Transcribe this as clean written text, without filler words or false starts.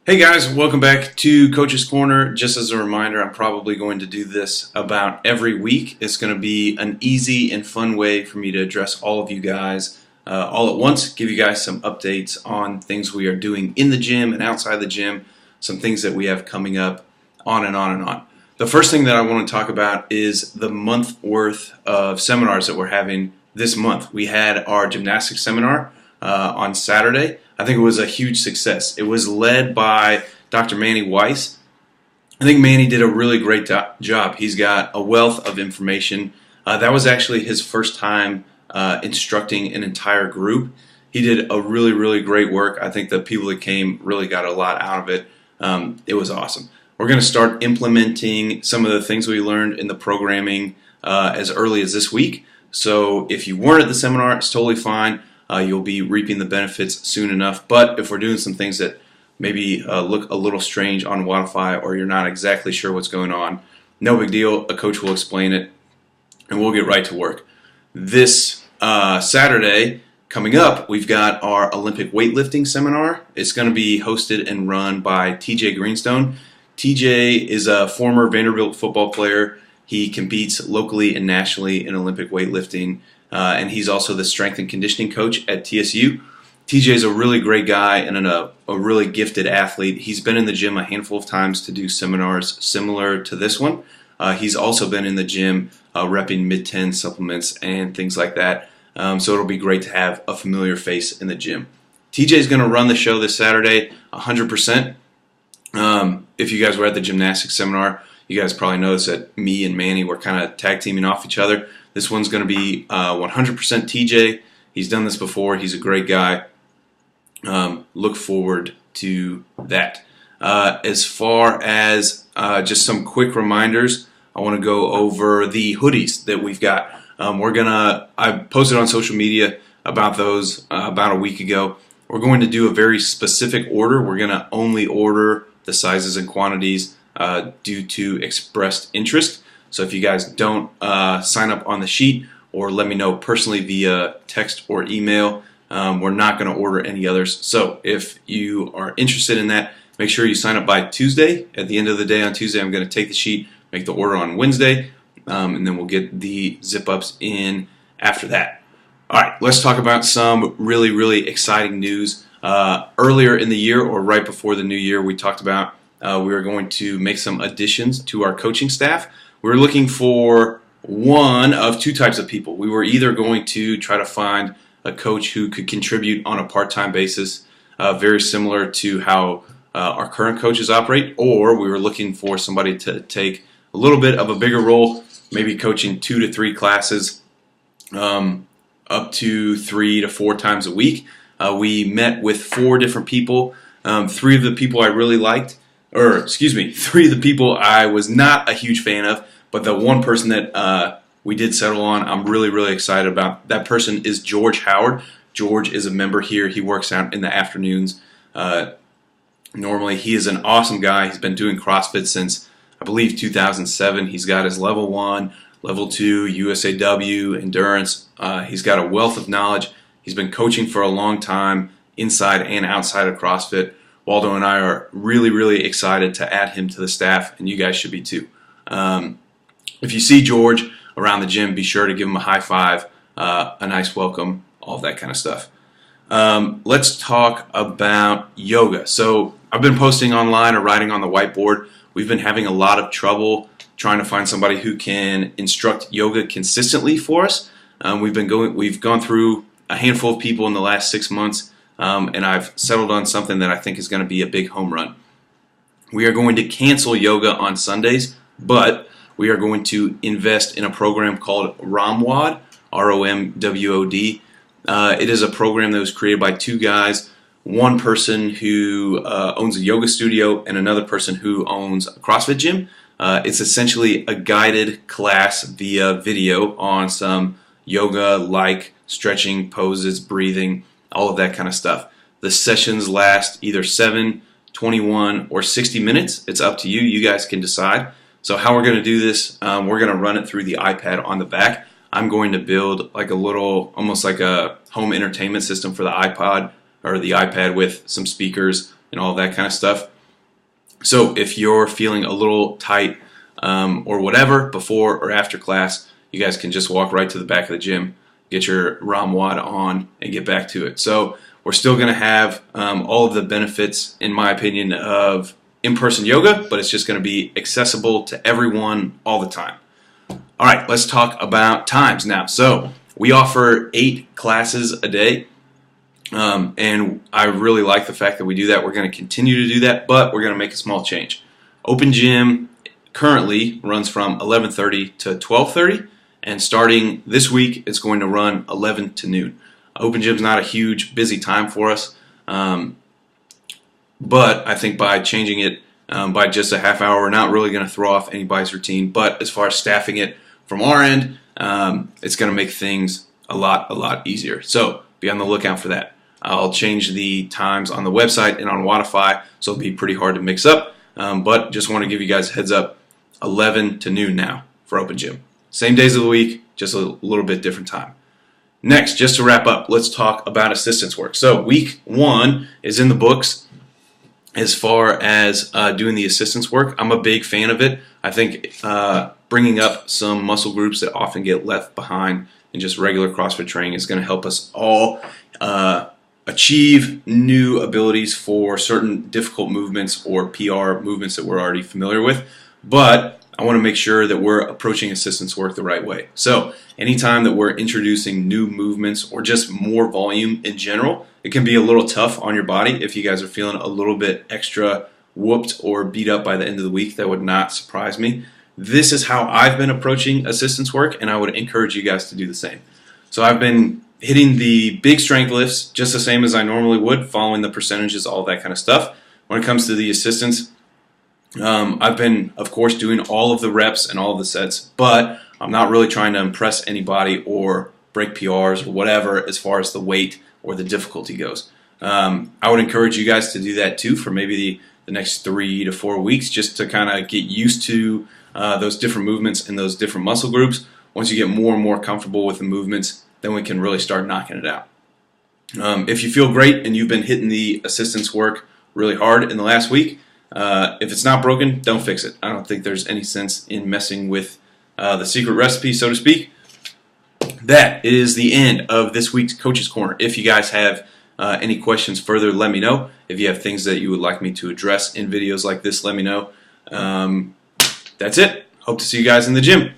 Hey guys, welcome back to Coach's Corner. Just as a reminder, I'm probably going to do this about every week. It's going to be an easy and fun way for me to address all of you guys all at once, give you guys some updates on things we are doing in the gym and outside the gym, some things that we have coming up, on and on and on. The first thing that I want to talk about is the month worth of seminars that we're having this month. We had our gymnastics seminar on Saturday. I think it was a huge success. It was led by Dr. Manny Weiss. I think Manny did a really great job. He's got a wealth of information. That was actually his first time instructing an entire group. He did a really, really great work. I think the people that came really got a lot out of it. It was awesome. We're going to start implementing some of the things we learned in the programming as early as this week. So if you weren't at the seminar, it's totally fine. You'll be reaping the benefits soon enough. But if we're doing some things that maybe look a little strange on Wodify, or you're not exactly sure what's going on, no big deal. A coach will explain it, and we'll get right to work. This Saturday coming up, we've got our Olympic weightlifting seminar. It's going to be hosted and run by TJ Greenstone. TJ is a former Vanderbilt football player. He competes locally and nationally in Olympic weightlifting. And he's also the strength and conditioning coach at TSU. TJ is a really great guy and a really gifted athlete. He's been in the gym a handful of times to do seminars similar to this one. He's also been in the gym repping mid-10 supplements and things like that. So it'll be great to have a familiar face in the gym. TJ is going to run the show this Saturday 100%. If you guys were at the gymnastics seminar, you guys probably noticed that me and Manny were kind of tag teaming off each other. This one's going to be 100% TJ. He's done this before. He's a great guy. Look forward to that. As far as just some quick reminders, I want to go over the hoodies that we've got. I posted on social media about those about a week ago. We're going to do a very specific order. We're going to only order the sizes and quantities due to expressed interest. So if you guys don't sign up on the sheet or let me know personally via text or email, we're not going to order any others. So if you are interested in that, make sure you sign up by Tuesday. At the end of the day on Tuesday, I'm going to take the sheet, make the order on Wednesday, and then we'll get the zip-ups in after that. All right, let's talk about some really, really exciting news. Earlier in the year or right before the new year, we talked about we were going to make some additions to our coaching staff. We were looking for one of two types of people. We were either going to try to find a coach who could contribute on a part-time basis, very similar to how our current coaches operate, or we were looking for somebody to take a little bit of a bigger role, maybe coaching 2 to 3 classes up to 3 to 4 times a week. We met with 4 different people. 3 of the people I really liked, 3 of the people I was not a huge fan of, but the one person that we did settle on, I'm really, really excited about. That person is George Howard. George is a member here. He works out in the afternoons. Normally, he is an awesome guy. He's been doing CrossFit since, I believe, 2007. He's got his level 1, level 2, USAW, endurance. He's got a wealth of knowledge. He's been coaching for a long time, inside and outside of CrossFit. Waldo and I are really, really excited to add him to the staff, and you guys should be too. If you see George around the gym, be sure to give him a high five, a nice welcome, all of that kind of stuff. Let's talk about yoga. So I've been posting online or writing on the whiteboard. We've been having a lot of trouble trying to find somebody who can instruct yoga consistently for us. We've gone through a handful of people in the last 6 months. And I've settled on something that I think is going to be a big home run. We are going to cancel yoga on Sundays, but we are going to invest in a program called ROMWOD, ROMWOD. It is a program that was created by 2 guys, one person who owns a yoga studio and another person who owns a CrossFit gym. It's essentially a guided class via video on some yoga-like stretching, poses, breathing, all of that kind of stuff. The sessions last either 7, 21, or 60 minutes. It's up to you. You guys can decide. So how we're going to do this, we're going to run it through the iPad on the back. I'm going to build like a little, almost like a home entertainment system for the iPod or the iPad with some speakers and all of that kind of stuff. So if you're feeling a little tight or whatever before or after class, you guys can just walk right to the back of the gym, get your ROMWOD on, and get back to it. So we're still going to have all of the benefits, in my opinion, of in-person yoga, but it's just going to be accessible to everyone all the time. All right, let's talk about times now. So we offer 8 classes a day, and I really like the fact that we do that. We're going to continue to do that, but we're going to make a small change. Open Gym currently runs from 11:30 to 12:30, and starting this week, it's going to run 11 to noon. Open Gym's not a huge, busy time for us, but I think by changing it by just a half hour, we're not really going to throw off anybody's routine. But as far as staffing it from our end, it's going to make things a lot easier. So be on the lookout for that. I'll change the times on the website and on Wodify, so it'll be pretty hard to mix up. But just want to give you guys a heads up, 11 to noon now for Open Gym. Same days of the week, just a little bit different time. Next, just to wrap up, let's talk about assistance work. So week 1 is in the books as far as doing the assistance work. I'm a big fan of it. I think bringing up some muscle groups that often get left behind in just regular CrossFit training is going to help us all achieve new abilities for certain difficult movements or PR movements that we're already familiar with. But I want to make sure that we're approaching assistance work the right way. So anytime that we're introducing new movements or just more volume in general, it can be a little tough on your body. If you guys are feeling a little bit extra whooped or beat up by the end of the week, that would not surprise me. This is how I've been approaching assistance work, and I would encourage you guys to do the same. So I've been hitting the big strength lifts just the same as I normally would, following the percentages, all that kind of stuff. When it comes to the assistance, I've been, of course, doing all of the reps and all of the sets, but I'm not really trying to impress anybody or break PRs or whatever as far as the weight or the difficulty goes. I would encourage you guys to do that too for maybe the next 3 to 4 weeks, just to kind of get used to those different movements and those different muscle groups. Once you get more and more comfortable with the movements, then we can really start knocking it out. If you feel great and you've been hitting the assistance work really hard in the last week, if it's not broken, don't fix it. I don't think there's any sense in messing with the secret recipe, so to speak. That is the end of this week's Coach's Corner. If you guys have any questions further, let me know. If you have things that you would like me to address in videos like this, let me know. That's it. Hope to see you guys in the gym.